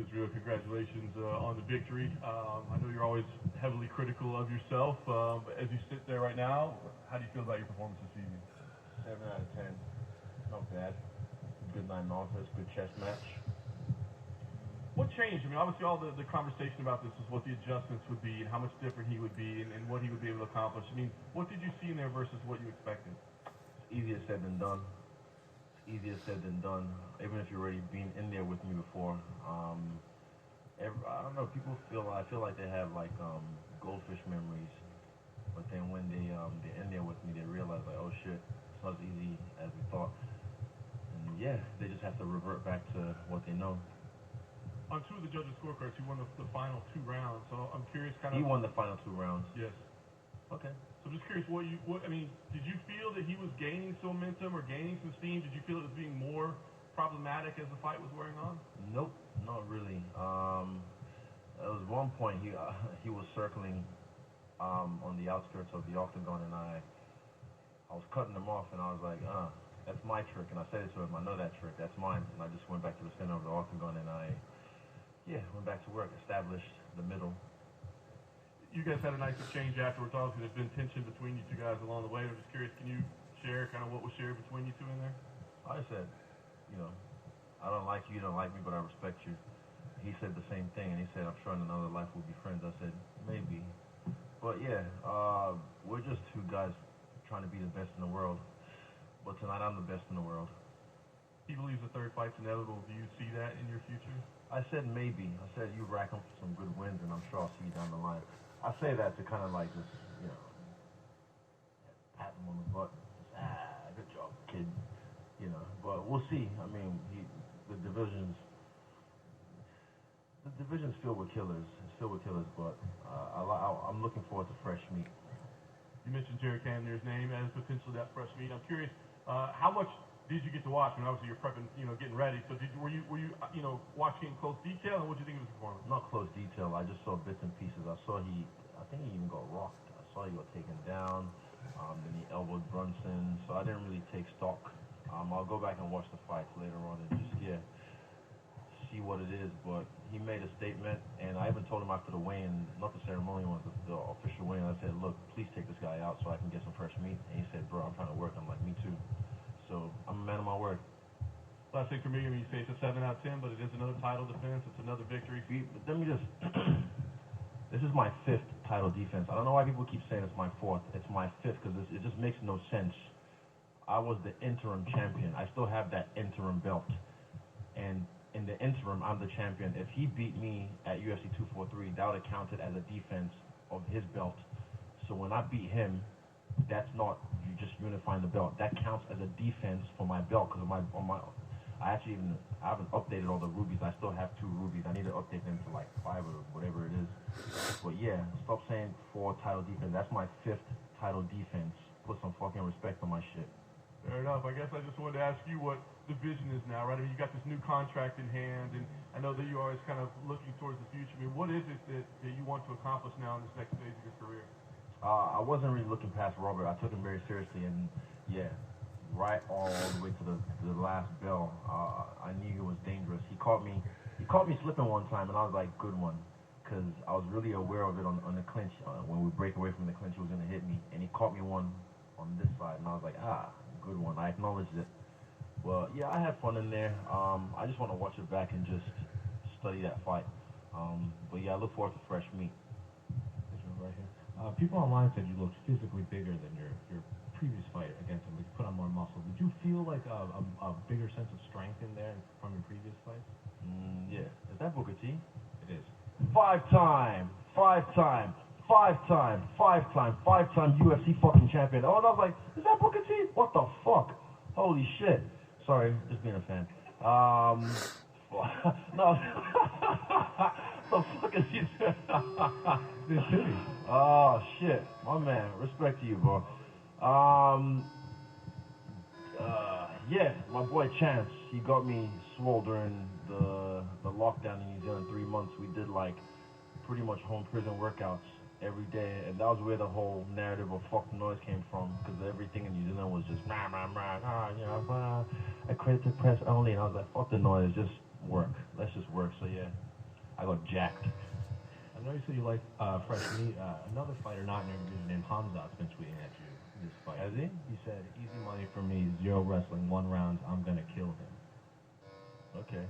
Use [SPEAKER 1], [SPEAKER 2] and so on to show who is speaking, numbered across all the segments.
[SPEAKER 1] Israel. Congratulations on the victory. I know you're always heavily critical of yourself, but as you sit there right now, how do you feel about your performance this evening?
[SPEAKER 2] 7 out of 10. Not bad. Good 9 offense, good chess match.
[SPEAKER 1] What changed? I mean, obviously all the conversation about this is what the adjustments would be and how much different he would be and what he would be able to accomplish. I mean, what did you see in there versus what you expected?
[SPEAKER 2] It's easier said than done. Easier said than done, even if you've already been in there with me before. I don't know, I feel like they have like goldfish memories, but then when they're in there with me, they realize like, oh shit, it's not as easy as we thought. And yeah, they just have to revert back to what they know.
[SPEAKER 1] On 2 of the judges' scorecards, he won the final 2 rounds, so I'm curious kind of...
[SPEAKER 2] He won the final 2 rounds?
[SPEAKER 1] Yes.
[SPEAKER 2] Okay.
[SPEAKER 1] So I'm just curious, did you feel that he was gaining some momentum or gaining some steam? Did you feel it was being more problematic as the fight was wearing on?
[SPEAKER 2] Nope, not really. There was one point he was circling on the outskirts of the octagon, and I was cutting him off, and I was like, that's my trick, and I said it to him, I know that trick, that's mine, and I just went back to the center of the octagon, and I went back to work, established the middle.
[SPEAKER 1] You guys had a nice exchange afterwards. Obviously, there's been tension between you 2 guys along the way. I'm just curious, can you share kind of what was shared between you 2 in there?
[SPEAKER 2] I said, I don't like you, you don't like me, but I respect you. He said the same thing, and he said, I'm sure in another life we'll be friends. I said, maybe. But yeah, we're just 2 guys trying to be the best in the world. But tonight I'm the best in the world.
[SPEAKER 1] He believes the 3rd fight's inevitable. Do you see that in your future?
[SPEAKER 2] I said maybe. I said you rack up some good wins, and I'm sure I'll see you down the line. I say that to kind of like just, pat him on the butt. Just, good job, kid. But we'll see. I mean, the division's filled with killers. It's filled with killers, but I'm looking forward to fresh meat.
[SPEAKER 1] You mentioned Jared Cannonier's name as potentially that fresh meat. I'm curious, how much did you get to watch? I mean, obviously you're prepping, getting ready. So were you watching in close detail, and what did you think of his performance?
[SPEAKER 2] Not close detail. I just saw bits and pieces. I think he even got rocked. I saw he got taken down. Then he elbowed Brunson. So I didn't really take stock. I'll go back and watch the fights later on and just see what it is. But he made a statement, and I even told him after the weigh-in, not the ceremonial one, the official weigh-in. I said, look, please take this guy out so I can get some fresh meat. And he said, bro, I'm trying to work. I'm like, me too. So I'm a man of my word.
[SPEAKER 1] Last thing for me, you say it's a 7 out of 10, but it is another title defense. It's another victory.
[SPEAKER 2] Let me just... This is my 5th title defense. I don't know why people keep saying it's my 4th. It's my 5th because it just makes no sense. I was the interim champion. I still have that interim belt. And in the interim, I'm the champion. If he beat me at UFC 243, that would have counted as a defense of his belt. So when I beat him, that's not you just unifying the belt. That counts as a defense for my belt because I haven't updated all the rubies. I still have 2 rubies. I need to update them to like 5 or whatever it is. But yeah, stop saying 4 title defense. That's my 5th title defense. Put some fucking respect on my shit.
[SPEAKER 1] Fair enough. I guess I just wanted to ask you what the vision is now, right? I mean, you got this new contract in hand, and I know that you're always kind of looking towards the future. I mean, what is it that you want to accomplish now in this next phase of your career?
[SPEAKER 2] I wasn't really looking past Robert. I took him very seriously, and yeah, right all the way to the last bell. I knew he was dangerous. He caught me slipping one time, and I was like, good one, because I was really aware of it on the clinch. When we break away from the clinch, he was gonna hit me, and he caught me one on this side, and I was like, good one. I acknowledged it. Well, yeah, I had fun in there. I just want to watch it back and just study that fight. But yeah, I look forward to fresh meat. This one right here.
[SPEAKER 3] People online said you looked physically bigger than your previous fight against him. You put on more muscle. Did you feel like a bigger sense of strength in there from your previous fights?
[SPEAKER 2] Yeah. Is that Booker T?
[SPEAKER 3] It is.
[SPEAKER 2] 5-time UFC fucking champion. Oh, and I was like, is that Booker T? What the fuck? Holy shit. Sorry, just being a fan. No. The fuck is he doing? Oh, shit. My man. Respect to you, bro. Yeah, my boy Chance, he got me swole during the lockdown in New Zealand. 3 months. We did like pretty much home prison workouts every day, and that was where the whole narrative of fuck the noise came from, because everything in New Zealand was just accredited press only, and I was like, fuck the noise, just work, let's just work. So yeah, I got jacked.
[SPEAKER 3] I know you said you like fresh meat. Another fighter not in your division named Hamzat's been tweeting at you this fight.
[SPEAKER 2] Has he?
[SPEAKER 3] He said, easy money for me, 0 wrestling, 1 round, I'm going to kill him.
[SPEAKER 2] Okay.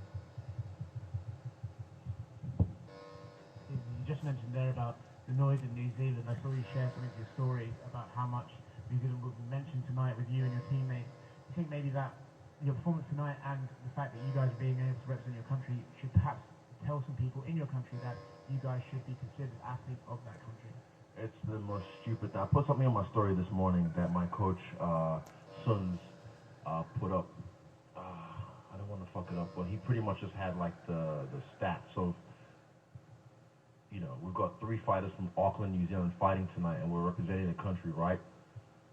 [SPEAKER 4] You just mentioned there about the noise in New Zealand. I saw you share some of your story about how much New Zealand will be mentioned tonight with you and your teammates. I think maybe that your performance tonight and the fact that you guys are being able to represent your country should perhaps tell some people in your country that you guys should be considered athletes of that country.
[SPEAKER 2] It's the most stupid thing. I put something on my story this morning that my coach, Suns, put up. I don't want to fuck it up, but he pretty much just had like the stats. So, you know, we've got 3 fighters from Auckland, New Zealand fighting tonight, and we're representing the country, right?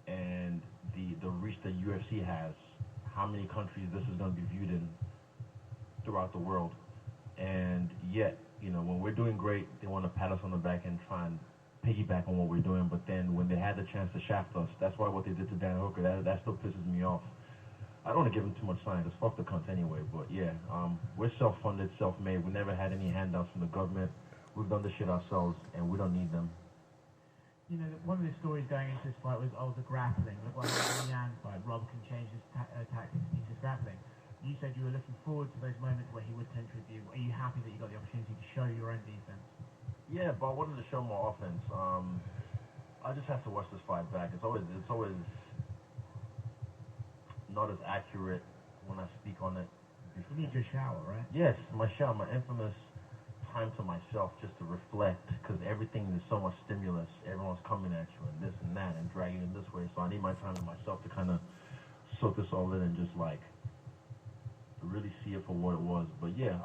[SPEAKER 2] And the reach that UFC has, how many countries this is going to be viewed in throughout the world. And yet, you know, when we're doing great, they want to pat us on the back and try and piggyback on what we're doing. But then when they had the chance to shaft us, that's why what they did to Dan Hooker, that still pisses me off. I don't want to give him too much sign, because fuck the cunt anyway. But yeah, we're self-funded, self-made. We never had any handouts from the government. We've done this shit ourselves, and we don't need them.
[SPEAKER 4] You know, one of the stories going into this fight was, the grappling. Look, like in the Yan fight, Rob can change his tactics and use his grappling. You said you were looking forward to those moments where he would tend to review. Are you happy that you got the opportunity to show your own defense?
[SPEAKER 2] Yeah, but I wanted to show more offense. I just have to watch this fight back. It's always not as accurate when I speak on it.
[SPEAKER 4] You need your shower, right?
[SPEAKER 2] Yes, my shower, my infamous time to myself just to reflect, because everything is so much stimulus. Everyone's coming at you and this and that and dragging it this way. So I need my time to myself to kind of soak this all in and just like really see it for what it was. But yeah,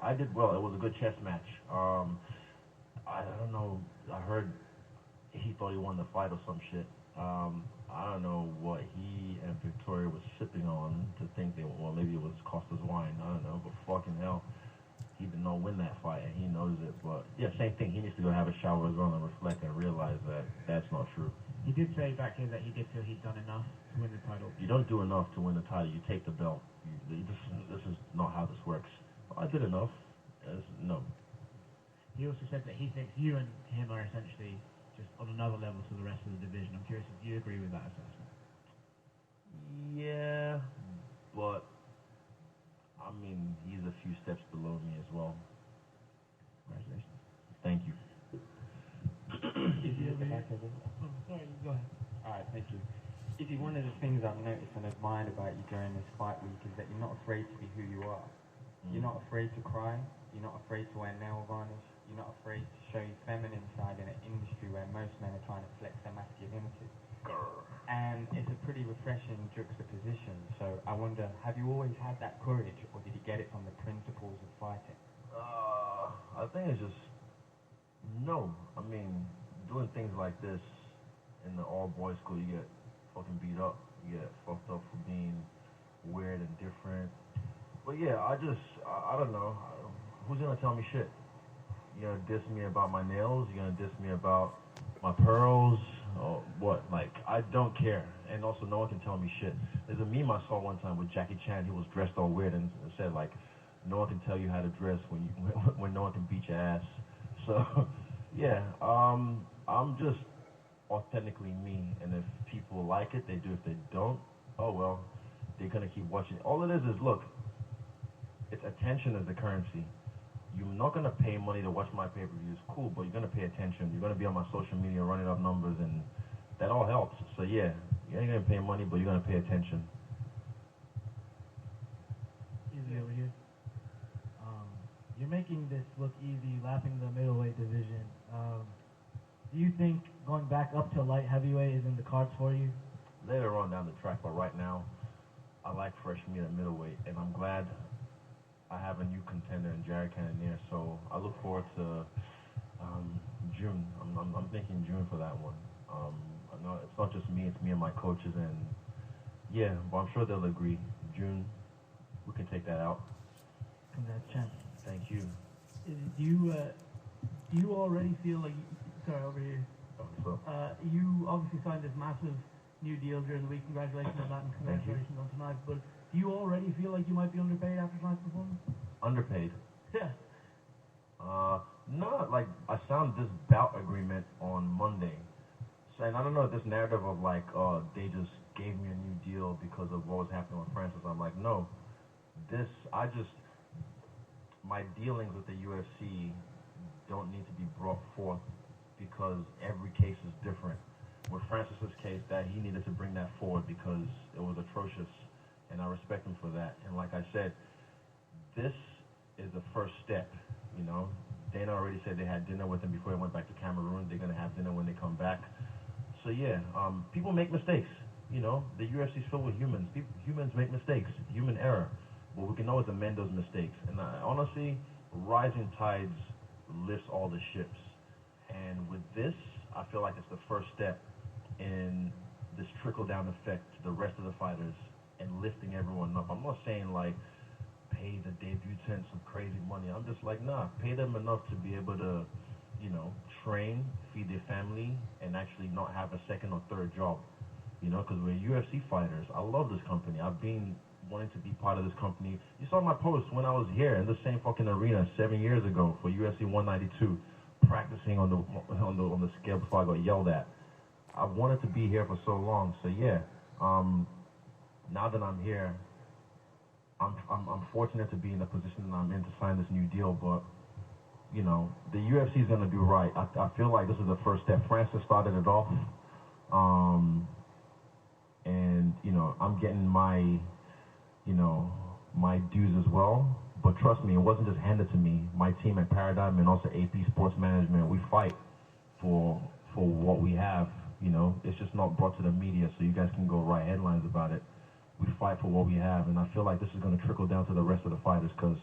[SPEAKER 2] I did well. It was a good chess match. I don't know. I heard he thought he won the fight or some shit. I don't know what he and Victoria was sipping on to think they, well, maybe it was Costa's wine. I don't know, but fucking hell, he did not win that fight, and he knows it. But yeah, same thing. He needs to go have a shower as well and reflect and realize that that's not true.
[SPEAKER 4] He did say back here that he did feel he'd done enough to win the title.
[SPEAKER 2] You don't do enough to win the title. You take the belt. This is not how this works. I did enough. No.
[SPEAKER 4] He also said that he thinks you and him are essentially just on another level to the rest of the division. I'm curious if you agree with that assessment.
[SPEAKER 2] Yeah, but I mean, he's a few steps below me as well.
[SPEAKER 4] Congratulations.
[SPEAKER 2] Thank you.
[SPEAKER 5] Izzy,
[SPEAKER 4] Sorry, go ahead.
[SPEAKER 5] Alright, thank you. Izzy, one of the things I've noticed and admired about you during this fight week is that you're not afraid to be who you are. You're not afraid to cry. You're not afraid to wear nail varnish. You're not afraid to show your feminine side in an industry where most men are trying to flex their masculinity. And it's a pretty refreshing juxtaposition. So I wonder, have you always had that courage, or did you get it from the principles of fighting?
[SPEAKER 2] I think it's just no. I mean, doing things like this in the all-boys school, you get fucking beat up. You get fucked up for being weird and different. But yeah, I don't know. Who's gonna tell me shit? You gonna diss me about my nails? You gonna diss me about my pearls? Or what? Like, I don't care. And also, no one can tell me shit. There's a meme I saw one time with Jackie Chan. He was dressed all weird and said like, no one can tell you how to dress when no one can beat your ass. So, yeah, I'm just authentically me. And if people like it, they do. If they don't, oh well, they're gonna keep watching. All it is, look, it's attention is the currency. You're not going to pay money to watch my pay-per-views, cool, but you're going to pay attention. You're going to be on my social media running up numbers, and that all helps. So yeah, you ain't going to pay money, but you're going to pay attention.
[SPEAKER 4] Easy over here. You're making this look easy, lapping the middleweight division. Do you think going back up to light heavyweight is in the cards for you?
[SPEAKER 2] Later on down the track, but right now, I like fresh meat at middleweight, and I'm glad I have a new contender in Jared Cannonier, so I look forward to June. I'm thinking June for that one. No, it's not just me, it's me and my coaches, and yeah, but I'm sure they'll agree. June, we can take that out.
[SPEAKER 4] Congrats, champ.
[SPEAKER 2] Thank you.
[SPEAKER 4] Do you already feel like, sorry, over here.
[SPEAKER 2] So,
[SPEAKER 4] You obviously signed this massive new deal during the week. Congratulations on that, and congratulations on tonight. But do you already feel like you might be underpaid after tonight's performance?
[SPEAKER 2] underpaid.
[SPEAKER 4] Yeah.
[SPEAKER 2] No, like I signed this bout agreement on Monday. So, and I don't know this narrative of like, they just gave me a new deal because of what was happening with Francis. I'm like, no, my dealings with the UFC don't need to be brought forth because every case is different. With Francis's case, that he needed to bring that forward because it was atrocious, and I respect him for that. And like I said, this is the first step, you know. Dana already said they had dinner with him before he went back to Cameroon. They're going to have dinner when they come back. So yeah, people make mistakes. You know, the UFC is filled with humans. Humans make mistakes, human error. But we can always amend those mistakes. And honestly, rising tides lifts all the ships. And with this, I feel like it's the first step in this trickle-down effect to the rest of the fighters and lifting everyone up. I'm not saying like pay the debutants some crazy money. I'm just like, nah, pay them enough to be able to, you know, train, feed their family, and actually not have a second or third job. You know, because we're UFC fighters. I love this company. I've been wanting to be part of this company. You saw my post when I was here in the same fucking arena 7 years ago for UFC 192, practicing on the scale before I got yelled at. I wanted to be here for so long. So yeah, now that I'm here, I'm fortunate to be in the position that I'm in to sign this new deal. But you know, the UFC is gonna do right. I feel like this is the first step. Francis started it off. And, you know, I'm getting my, you know, my dues as well. But trust me, it wasn't just handed to me. My team at Paradigm and also AP Sports Management, we fight for what we have, you know. It's just not brought to the media so you guys can go write headlines about it. We fight for what we have, and I feel like this is going to trickle down to the rest of the fighters because,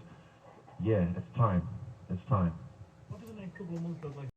[SPEAKER 2] yeah, it's time. It's time.
[SPEAKER 3] What do the next couple of months look like?